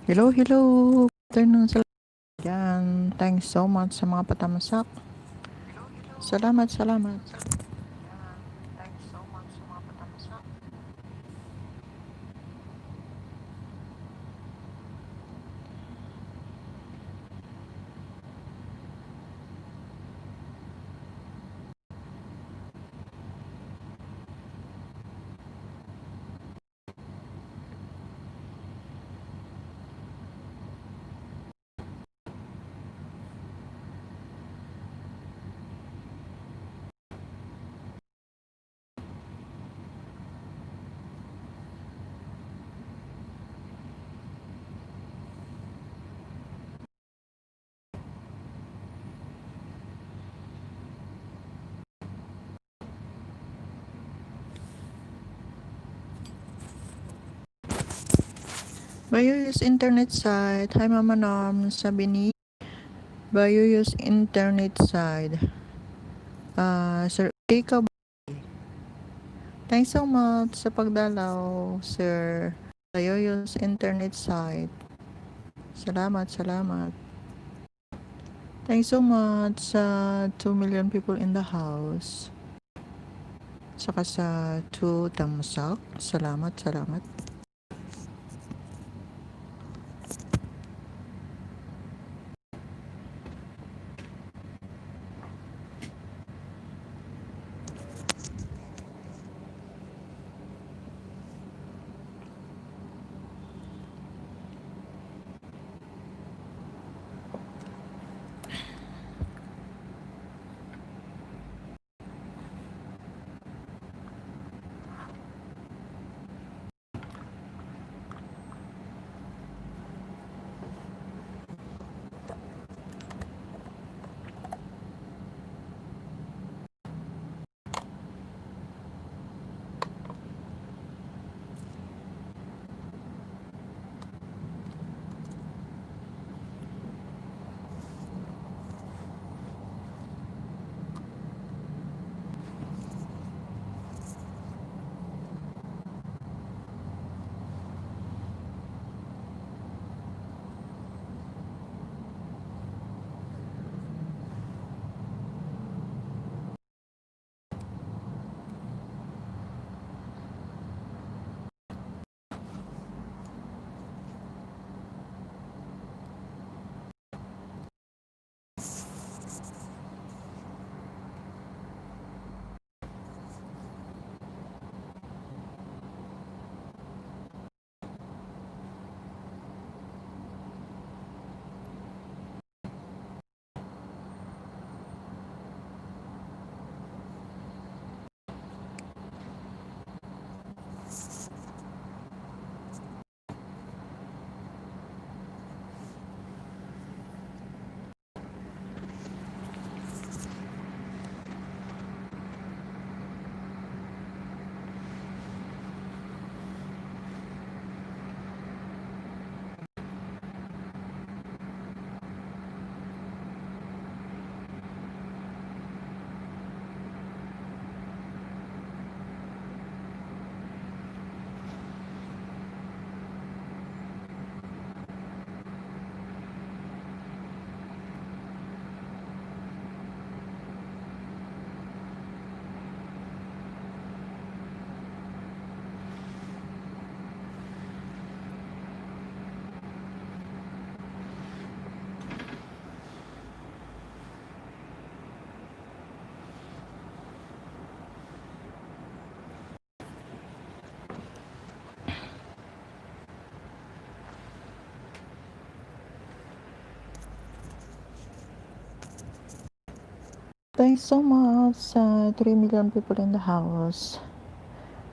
Hello, hello. Good afternoon sa dyan. Thanks so much sa mga patamasak. Salamat, salamat. Thanks so much sa mga patamasak. Bayuyus internet site. Hi Mama Norm, sabi ni Bayuyus internet site. Sir Jacob, thanks so much sa pagdalaw, Sir Bayuyus internet site. Salamat, salamat. Thanks so much sa 2 million people in the house. Saka sa 2 tamasak. Salamat, salamat. Thanks so much sa 3 million people in the house.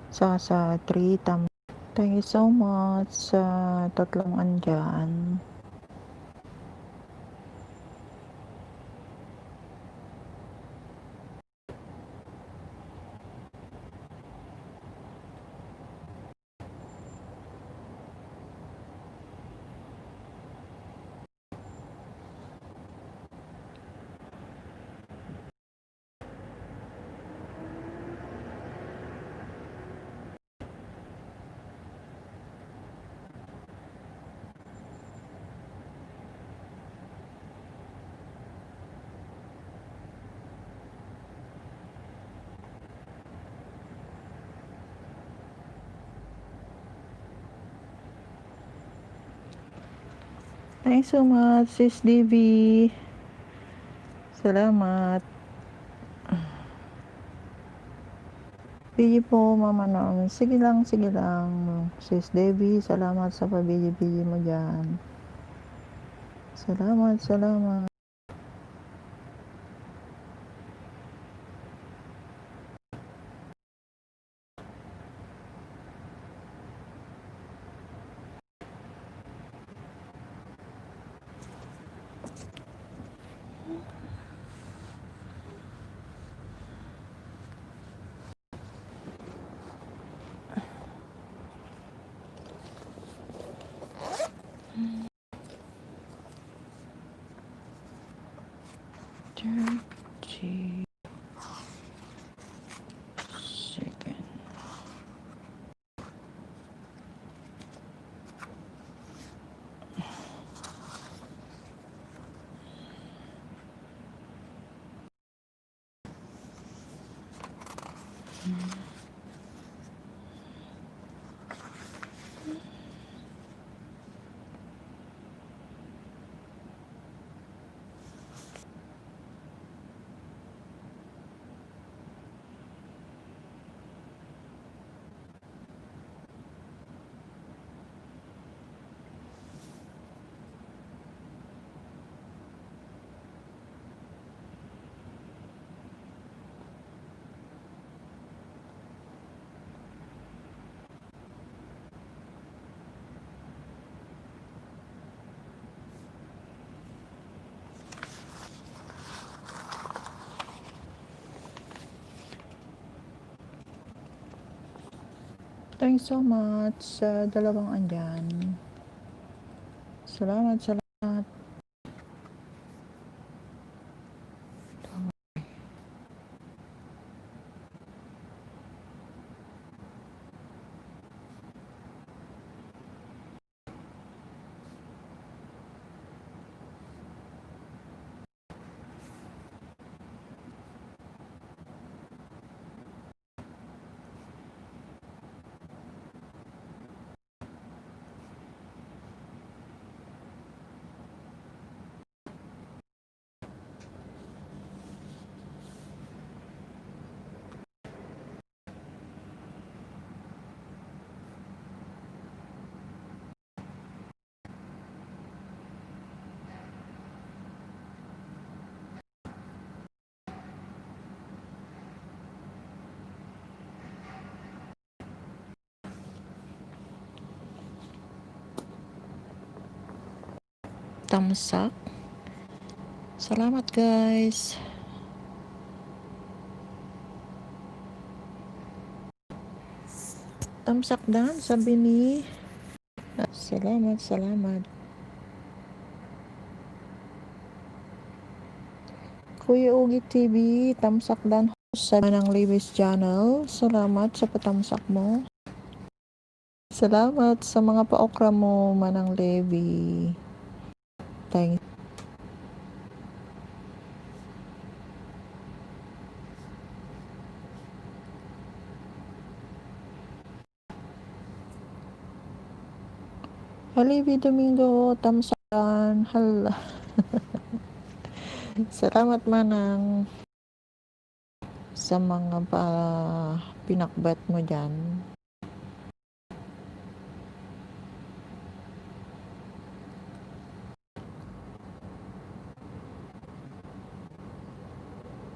Saka sa 3 tam. Thank you so much sa tatlong andyan. Thanks so much, Sis DV. Salamat. Bili po, Mama Nom. Sige lang, Sis Debbie, salamat sa pabili-bili mo dyan. Salamat. Thirty second. Thanks so much sa dalawang andyan. Salamat. Thumbs up. Salamat guys. Thumbs up dan, sabi ni. Salamat. Kuya Ugi TV, thumbs up dan host sa Manang Lewis channel. Salamat sa pa-thumbs up mo. Salamat sa mga pa-okra mo, Manang Levi. Thank you. Levi Domingo, thumbs up dan. Hala. Salamat Manang sa mga pinakbat mo dyan.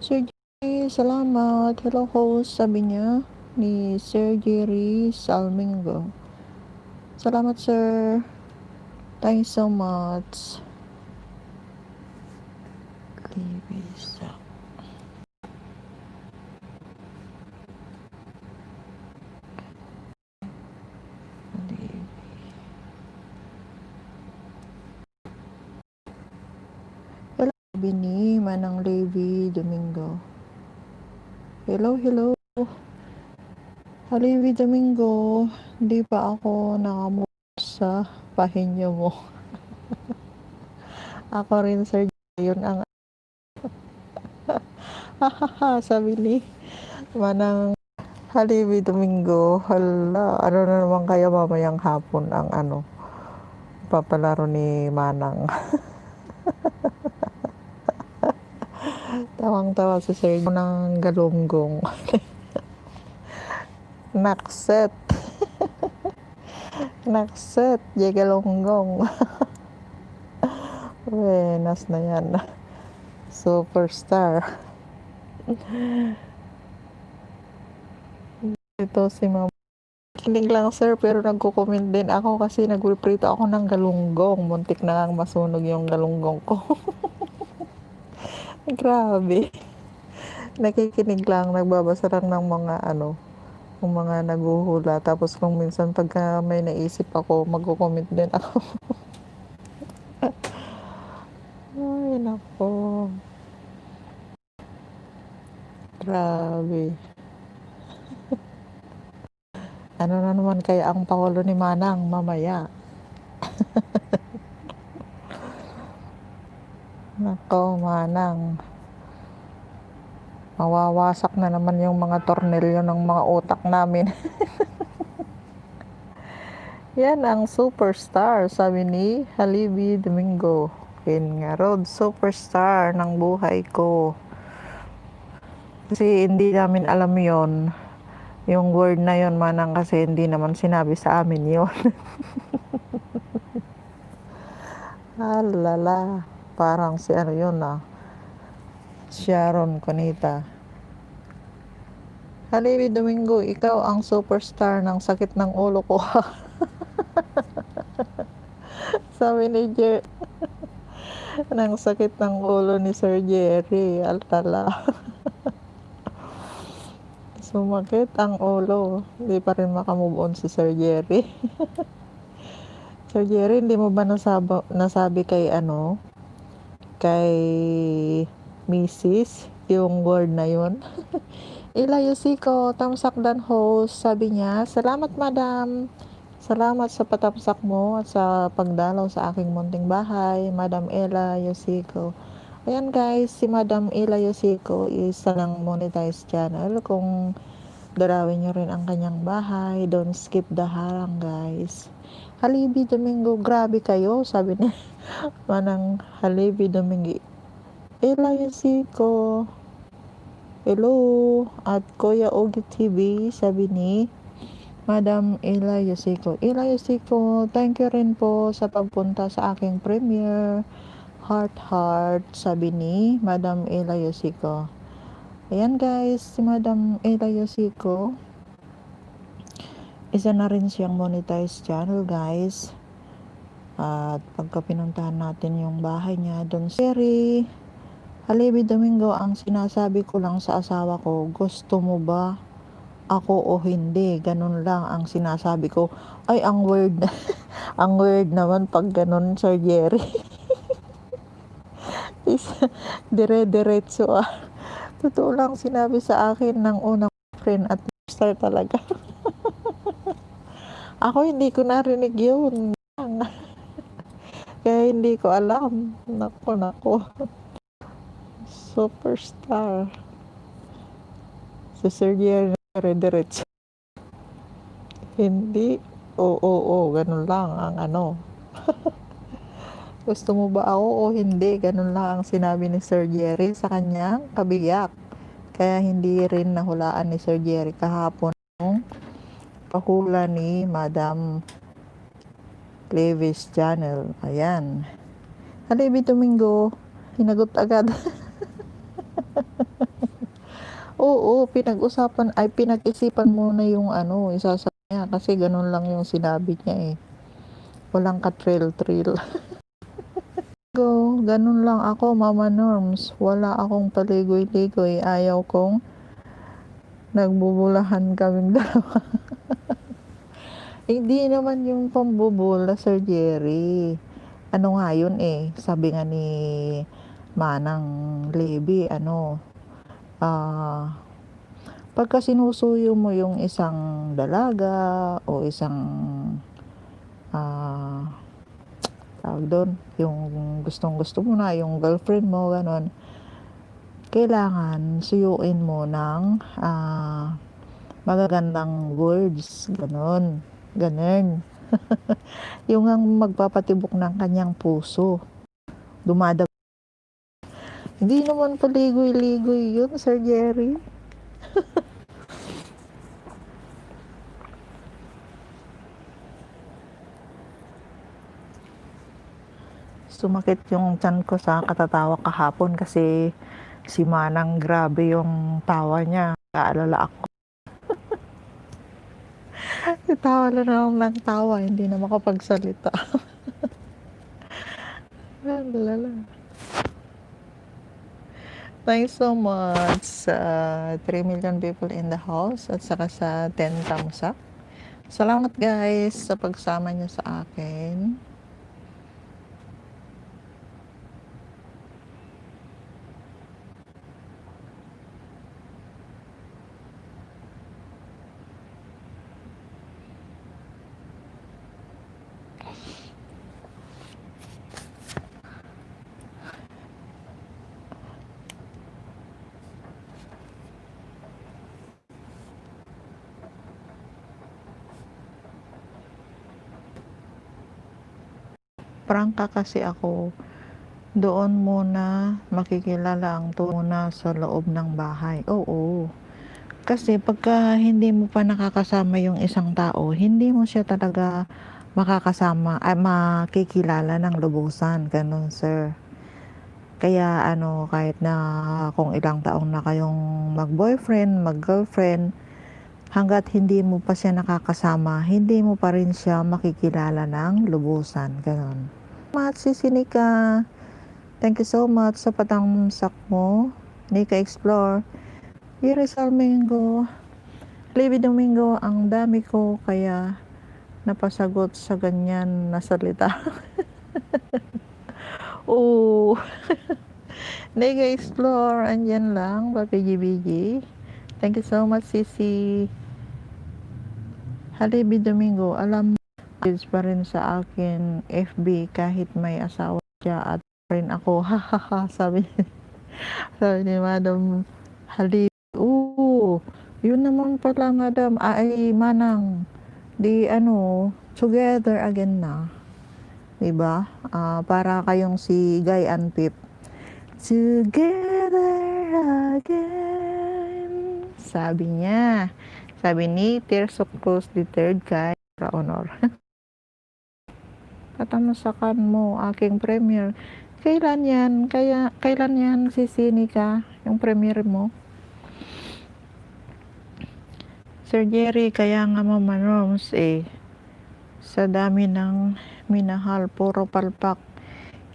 Sir Jerry, salamat. Hello host, sabi niya ni Sir Jerry Salmingo. Salamat sir. Thanks so much. Libisa. Hello, Bini, Manang Levi Domingo. Hello. Levi Domingo, hindi pa ako nakamove sa pahinyo mo. Ako rin sir, yun ang sabi ni Manang Levi Domingo. Hala, ano na naman kaya mamayang hapon ang papalaro ni Manang. Tawang-tawa si Sir ng galunggong. Nakset. Nakset, di galunggong. Buenas na yan. Superstar. Ito si Ma'am. Kinig lang sir, pero nagko-comment din ako kasi nagpiprito ako ng galunggong. Muntik na ngang masunog yung galunggong ko. Grabe. Nakikinig lang, nagbabasa lang ng mga ng mga naguhula. Tapos kung minsan pagka may naisip ako, magko-comment din ako. Ay, nako. Grabe. Ano na naman kaya ang pakulo ni Manang mamaya? Nako, Manang. Mawawasak na naman yung mga tornilyo ng mga utak namin. Yan ang superstar, sabi ni Halibi Domingo. Yun nga, road superstar ng buhay ko. Kasi hindi namin alam yon, yung word na yon Manang, kasi hindi naman sinabi sa amin yon. Alala, parang si yun Sharon Conita. Halibi Domingo, ikaw ang superstar ng sakit ng ulo ko. Sabi ni ng sakit ng ulo ni Sir Jerry. Altala. Sumakit ang ulo. Hindi pa rin makamove on si Sir Jerry. Sir Jerry, hindi mo ba nasabi kay kay Mrs. yung word na yun? Ilayosi ko, tamsakdan host, sabi niya, salamat madam. Salamat sa patamsak mo at sa pagdalaw sa aking munting bahay, Madam Ella Yosico. Ayan guys, si Madam Ella Yosico is lang monetized channel. Kung darawin nyo rin ang kanyang bahay, don't skip the harang guys. Halibi Domingo, grabe kayo, sabi ni Manang Halibi Domingo. Ella Yosico, hello, at Kuya Ogi TV, sabi ni Madam Ella Yosico. Ella Yosico, thank you rin po sa pagpunta sa aking premiere. Heart, sabi ni Madam Ella Yosico. Ayan guys, si Madam Ella Yosico, isa na rin siyang monetized channel guys. At pagka pinuntahan natin yung bahay niya, doon Seri Halibi Domingo, ang sinasabi ko lang sa asawa ko, gusto mo ba ako o hindi? Ganun lang ang sinasabi ko. Ay, ang word ang word naman pag ganun, Sir Jerry. Is dire-diretso Totoo lang sinabi sa akin ng unang friend at star talaga. Ako hindi ko narinig yun. Kaya hindi ko alam. Nako. Superstar. Si Sir Jerry dire-diretso. Hindi. Oo, ganun lang ang Gusto mo ba ako o hindi? Ganun lang ang sinabi ni Sir Jerry sa kanyang kabiyak. Kaya hindi rin nahulaan ni Sir Jerry kahapon yung pahula ni Madam Levis channel. Ayan. Halibi Domingo, hinagot agad. Oo, pinag-isipan muna yung isasabi niya kasi ganun lang yung sinabi niya eh. Walang ka-trail. Ganun lang ako, Mama Norms. Wala akong paligoy-ligoy. Ayaw kong nagbubulahan kaming dalawa. Hindi naman yung pambubula, Sir Jerry. Ano nga yun eh. Sabi nga ni Manang Levy, pagka sinusuyo mo yung isang dalaga o isang tawag doon, yung gustong-gusto mo na, yung girlfriend mo, ganon, kailangan suyuin mo ng magagandang words, ganun. Yung ang magpapatibok ng kanyang puso. Dumadag. Hindi naman paligoy-ligoy yun, Sir Jerry. Sumakit yung tiyan ko sa katatawa kahapon kasi si Manang grabe yung tawa niya. Kaalala ako. Tawa na lang ng tawa, hindi na makapagsalita. Lala. Thanks so much sa 3 million people in the house at saka sa 10 thumbs up. Salamat guys sa pagsama niyo sa akin. Prangka kasi ako, doon muna makikilala ang muna sa loob ng bahay. Oo. Kasi pagka hindi mo pa nakakasama yung isang tao, hindi mo siya talaga makakasama ay makikilala ng lubusan. Ganun, sir. Kaya kahit na kung ilang taong na kayong mag-boyfriend, mag-girlfriend, hanggat hindi mo pa siya nakakasama, hindi mo pa rin siya makikilala ng lubusan. Ganun. Sisi Nika, thank you so much sa patangsak mo. Nika Explore. Rizal Mingo. Levi Domingo, ang dami ko kaya napasagot sa ganyan na salita. Oo. Nika Explore, andyan lang, BG. Thank you so much, Sisi. Levi Domingo, alam mo, pa rin sa akin FB kahit may asawa siya at rin ako. Hahaha, sabi ni Madam Halib. Oo, yun naman pala Madam ay Manang. Di together again na. Diba? Para kayong si Guy and Pip. Together again. Sabi niya. Sabi ni Tirso Cruz the third kay Honor. Patamasakan mo aking premier. Kailan yan? Kailan yan sisini ka? Yung premier mo? Sir Jerry, kaya nga Mama Norms sa dami ng minahal, puro palpak.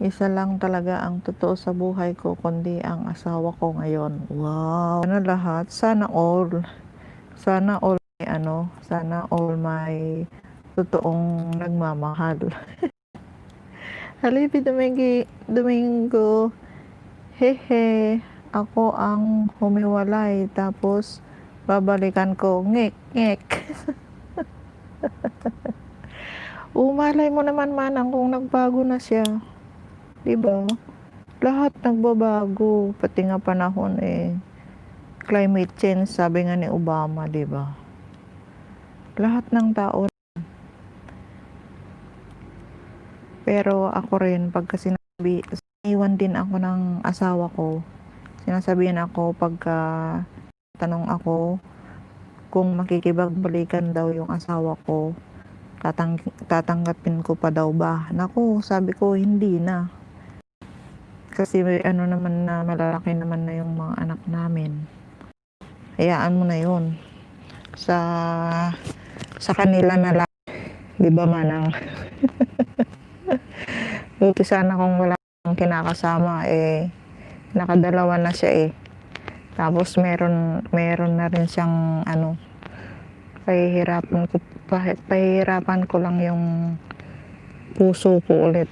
Isa lang talaga ang totoo sa buhay ko, kundi ang asawa ko ngayon. Wow! Lahat, sana all may totoong nagmamahal. Halibi Domingo, hehe, ako ang humiwalay tapos babalikan ko, ngek. Umalay mo naman Manang kung nagbago na siya. Diba? Lahat nagbabago, pati nga panahon climate change, sabi nga ni Obama, diba? Lahat ng tao. Pero ako rin, pagka iwan din ako ng asawa ko, sinasabihan ako pagka tanong ako kung makikipagbalikan daw yung asawa ko, tatanggapin ko pa daw ba? Naku, sabi ko hindi na. Kasi naman na malalaki naman na yung mga anak namin. Hayaan mo na yun. Sa kanila na lang. Di ba Manang? Buti sana kung wala akong kinakasama nakadalawa na siya Tapos meron na rin siyang pahihirapan ko lang yung puso ko ulit.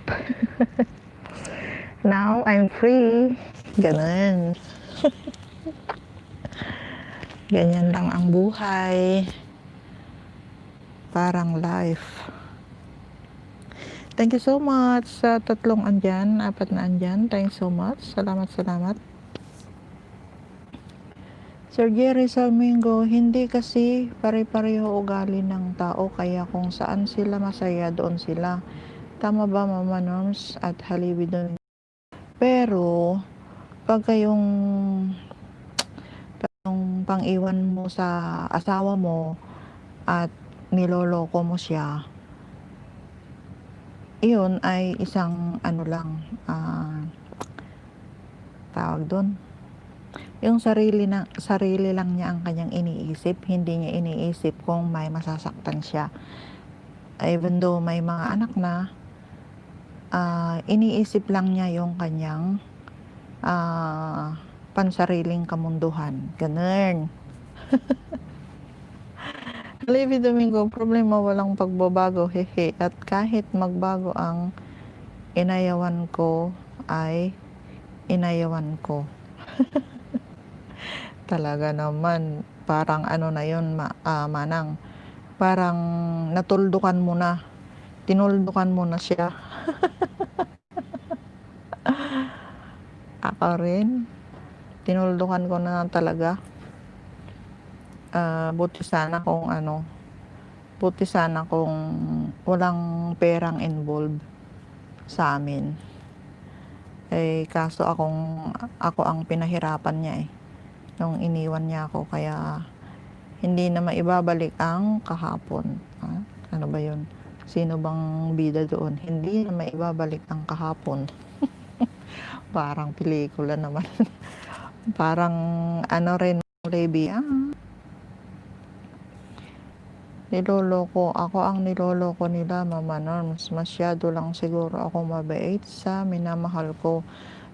Now I'm free. Ganun. Ganyan lang ang buhay. Parang life. Thank you so much sa 3 andyan, 4 na andyan. Thanks so much. Salamat. Sir Jerry Salmingo, hindi kasi pare-pareho ugali ng tao, kaya kung saan sila masaya, doon sila. Tama ba, Mama Norms at Haliwi doon? Pero pagka yung pang-iwan mo sa asawa mo at niloloko mo siya, iyon ay isang ano lang, tawag doon, yung sarili lang niya ang kanyang iniisip, hindi niya iniisip kung may masasaktan siya. Even though may mga anak na, iniisip lang niya yung kanyang pansariling kamunduhan. Ganun. Levi Domingo, problema walang pagbabago, hehe. At kahit magbago ang inayawan ko, ay inayawan ko. Talaga naman, parang ano na yun, Manang. Parang natuldukan mo na. Tinuldukan mo na siya. Ako rin. Tinuldukan ko na talaga. Buti sana kung walang perang involved sa amin. Kaso ako ang pinahirapan niya nung iniwan niya ako, kaya hindi na maibabalik ang kahapon. Ano ba yun? Sino bang bida doon? Hindi na maibabalik ang kahapon. Parang pelikula naman. Parang ano rin, Levi, niloloko. Ako ang niloloko nila, Mama Norms. Masyado lang siguro ako mabait sa minamahal ko.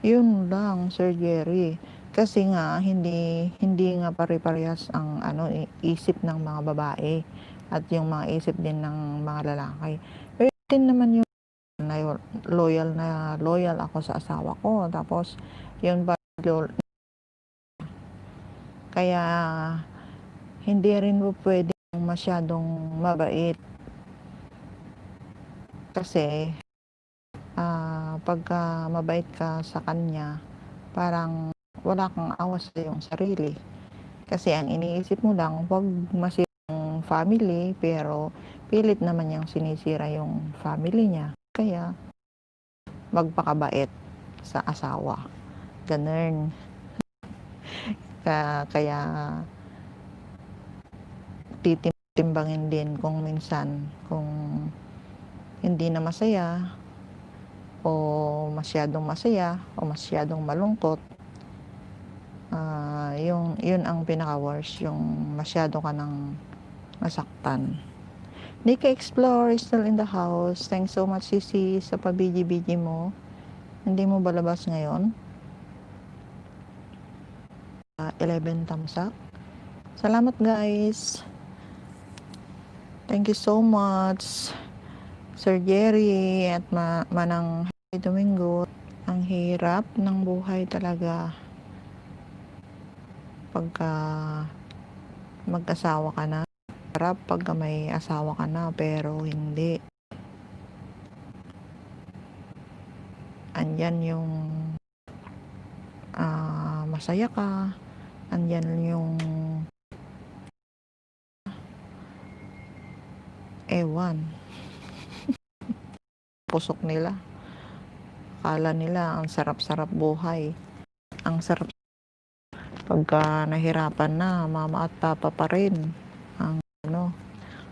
Yun lang, Sir Jerry. Kasi nga, hindi nga pare-parehas ang isip ng mga babae at yung mga isip din ng mga lalaki. Pero din naman yung loyal ako sa asawa ko. Tapos, yun ba, kaya hindi rin po pwede masyadong mabait. Kasi, pagka mabait ka sa kanya, parang wala kang awa sa iyong sarili. Kasi ang iniisip mo lang, wag masirang family, pero pilit naman niyang sinisira yung family niya. Kaya, magpakabait sa asawa. Ganun. Kaya, titimbangin din kung minsan, kung hindi na masaya, o masyadong masaya, o masyadong malungkot, yun ang pinaka-worst, yung masyado ka nang masaktan. Nika Explorer is still in the house. Thanks so much, Sisi, sa pabiji-biji mo. Hindi mo balabas ngayon? 11 thumbs up. Salamat, guys. Thank you so much, Sir Jerry at Manang Domingo. Ang hirap ng buhay talaga pagka mag-asawa ka na. Harap pagka may asawa ka na, pero hindi. Andyan yung masaya ka, andyan yung ewan, pusok nila. Akala nila ang sarap-sarap buhay. Ang sarap pagka nahirapan na, mama at papa pa rin ang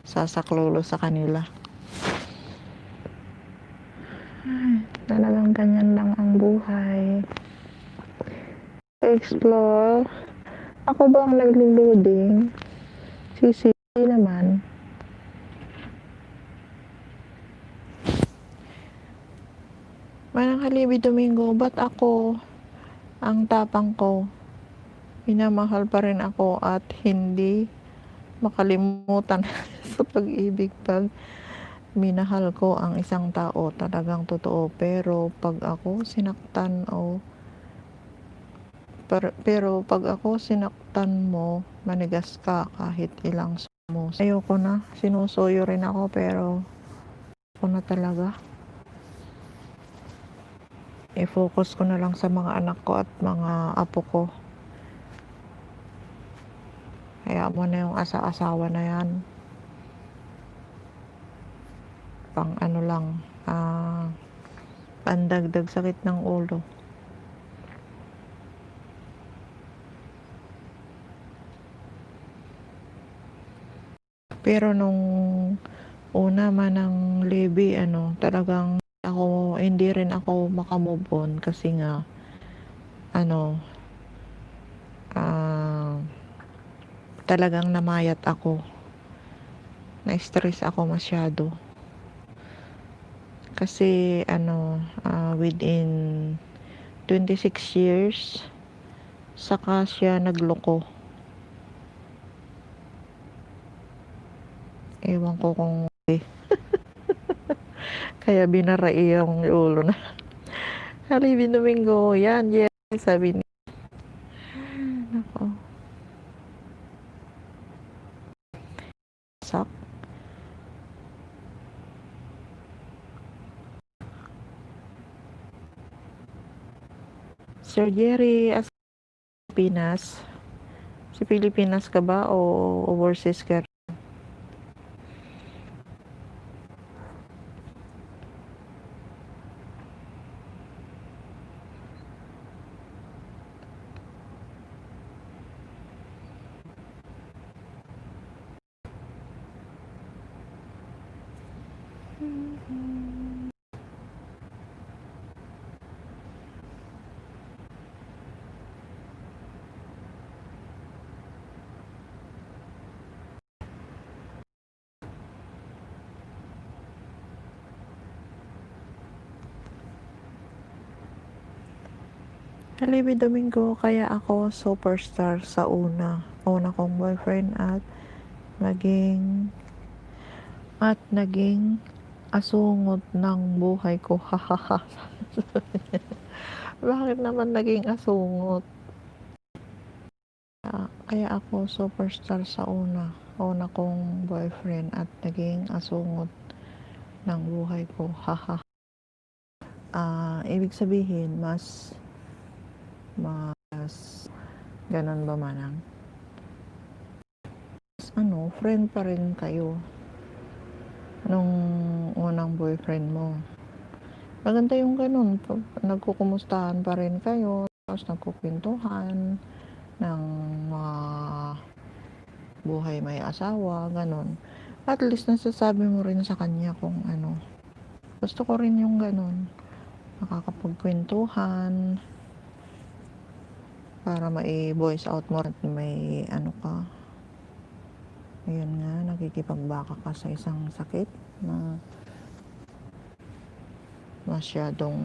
sasaklolo sa kanila. Talagang ganyan lang ang buhay. Explore. Ako ba ang naglo-loading? Sisi naman. Manang Halibi Domingo, ba't ako ang tapang ko? Minamahal pa rin ako at hindi makalimutan sa pag-ibig pag minahal ko ang isang tao, talagang totoo. Pero pag ako sinaktan mo, manigas ka kahit ilang mo. Ayoko na, sinusuyo rin ako, pero ako na talaga. I-focus ko na lang sa mga anak ko at mga apo ko. Hayaan mo na yung asawa na yan. Pang ano lang, pandagdag sakit ng ulo. Pero nung una man ng Levi, talagang hindi rin ako makamove on kasi nga, ah, talagang namayat ako. Na-stress ako masyado. Kasi, within 26 years, saka siya nagloko. Ewan ko kung kaya binarai yung ulo na. Halibi Domingo, yan, yes, sabi niya. Ako, sak. Sir Jerry, as Pilipinas. Si Pilipinas ka ba o overseas ka? Halibi Domingo, kaya ako superstar sa una kong boyfriend at naging asungot ng buhay ko. Hahaha. Bakit naman naging asungot? Kaya ako superstar sa una kong boyfriend at naging asungot ng buhay ko. Haha. Ibig sabihin mas ganun ba manang? Friend pa rin kayo nung unang boyfriend mo. Maganda yung ganun. Nagkukumustahan pa rin kayo, tapos nagkukwentuhan ng mga buhay may asawa, ganun. At least nasasabi mo rin sa kanya kung gusto ko rin yung ganun. Nakakapagkwentuhan para mai-voice out mo at may ka. Ayun nga, nakikipagbaka ka sa isang sakit na masyadong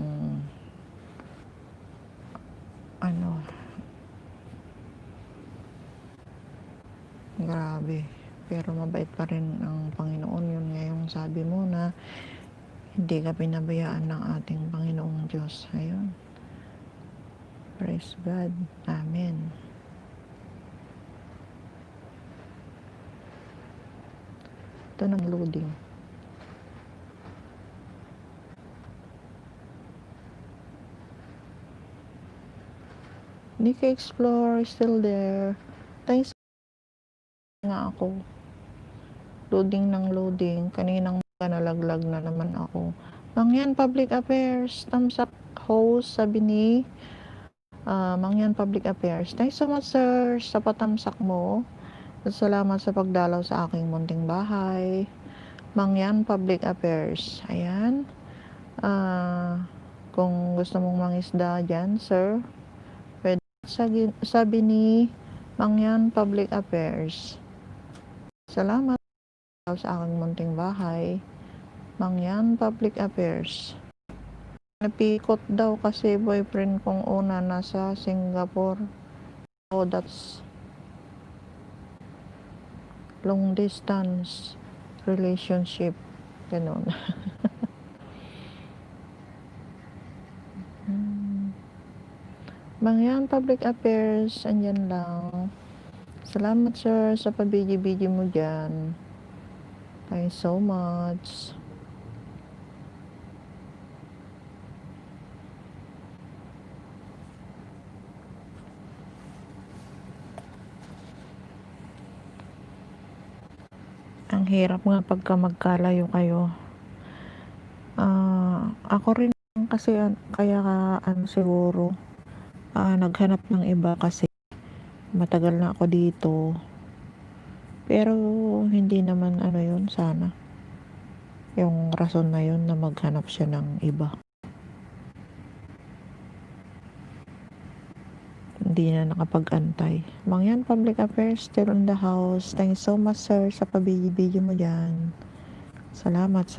grabe. Pero mabait pa rin ang Panginoon. Yun nga yung sabi mo na hindi ka pinabayaan ng ating Panginoong Diyos. Ayun. Praise God. Amen. Ito nang loading. Nika Explore still there. Thanks nga ako. Loading ng loading. Kaninang nalaglag na naman ako. Mangyan Public Affairs. Thumbs up host, sabi ni Mangyan Public Affairs. Thanks so much, sir, sa patamsak mo. At salamat sa pagdalaw sa aking munting bahay. Mangyan Public Affairs. Ayan. Kung gusto mong mangisda dyan, sir, pwede. Sabi ni Mangyan Public Affairs. Salamat sa aking munting bahay. Mangyan Public Affairs. Napikot daw kasi boyfriend kong una nasa Singapore. Oh, that's long distance relationship. Ganun. Mangyan Public Affairs, andyan lang. Salamat, sir, sa pabidyo-bidyo mo dyan. Thanks so much. Ang hirap nga pagka magkalayo kayo. Ako rin kasi kaya siguro naghanap ng iba kasi matagal na ako dito. Pero hindi naman yun sana. Yung rason na yun na maghanap siya ng iba. Hindi na nakapag-antay. Mangyan Public Affairs still in the house. Thanks so much sir sa pabidyo mo dyan. Salamat.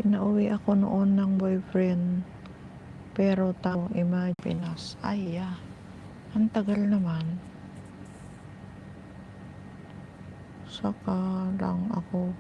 Pinauwi ako noon ng boyfriend. Pero imagine Pinas. Ay, ang tagal naman. Saka lang ako